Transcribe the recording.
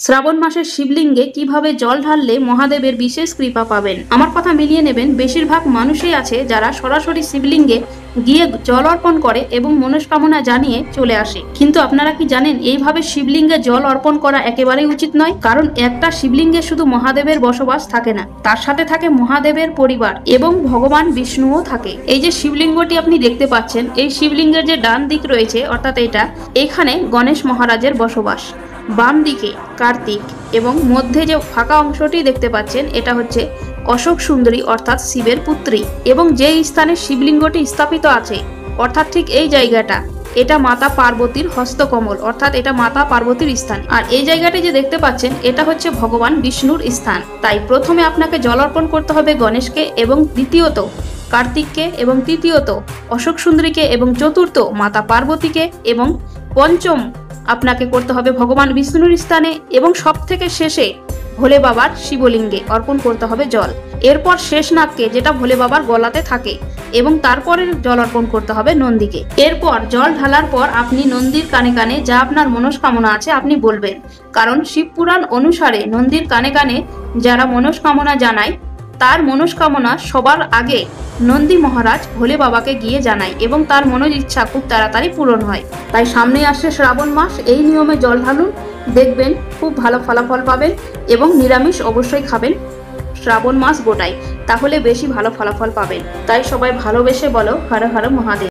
শ্রাবণ মাসের শিবলিঙ্গে কিভাবে জল ঢাললে মহাদেবের বিশেষ কৃপা পাবেন। আমার কথা মিলিয়ে নেবেন, বেশিরভাগ মানুষই আছে যারা সরাসরি শিবলিঙ্গে গিয়ে জল অর্পণ করে এবং মনস্কামনা জানিয়ে চলে আসে। কিন্তু আপনারা কি জানেন, এইভাবে শিবলিঙ্গে জল অর্পণ করা একেবারেই উচিত নয়। কারণ একটা শিবলিঙ্গে শুধু মহাদেবের বসবাস থাকে না, তার সাথে থাকে মহাদেবের পরিবার এবং ভগবান বিষ্ণুও থাকে। এই যে শিবলিঙ্গটি আপনি দেখতে পাচ্ছেন, এই শিবলিঙ্গের যে ডান দিক রয়েছে অর্থাৎ এখানে গণেশ মহারাজের বসবাস, বাম দিকে কার্তিক এবং মধ্যে যে ফাঁকা অংশটি দেখতে পাচ্ছেন এটা হচ্ছে অশোক সুন্দরী অর্থাৎ শিবের পুত্রী। এবং যে স্থানে শিবলিঙ্গটি স্থাপিত আছে অর্থাৎ ঠিক এই জায়গাটা, এটা মাতা পার্বতীর হস্তকমল অর্থাৎ এটা মাতা পার্বতীর স্থান। আর এই জায়গাটি যে দেখতে পাচ্ছেন এটা হচ্ছে ভগবান বিষ্ণুর স্থান। তাই প্রথমে আপনাকে জল অর্পণ করতে হবে গণেশকে, এবং দ্বিতীয়ত কার্তিককে, এবং তৃতীয়ত অশোক সুন্দরীকে, এবং চতুর্থ মাতা পার্বতীকে, এবং পঞ্চম আপনাকে করতে হবে ভগবান বিষ্ণুর স্থানে, এবং সব থেকে শেষে ভোলে বাবার শিবলিঙ্গে অর্পণ করতে হবে জল। এরপর শেষ নাগকে, যেটা ভোলে বাবার গলাতে থাকে, এবং তারপরে জল অর্পণ করতে হবে নন্দীকে। এরপর জল ঢালার পর আপনি নন্দীর কানে কানে যা আপনার মনস্কামনা আছে আপনি বলবেন। কারণ শিবপুরাণ অনুসারে নন্দীর কানে কানে যারা মনস্কামনা জানায় তার মনস্কামনা সবার আগে নন্দী মহারাজ ভোলে বাবাকে গিয়ে জানায় এবং তার মনের ইচ্ছা খুব তাড়াতাড়ি পূরণ হয়। তাই সামনে আসছে শ্রাবণ মাস, এই নিয়মে জল ঢালুন, দেখবেন খুব ভালো ফলাফল পাবেন। এবং নিরামিষ অবশ্যই খাবেন শ্রাবণ মাস গোটায়, তাহলে বেশি ভালো ফলাফল পাবেন। তাই সবাই ভালোবেসে বলো হর হর মহাদেব।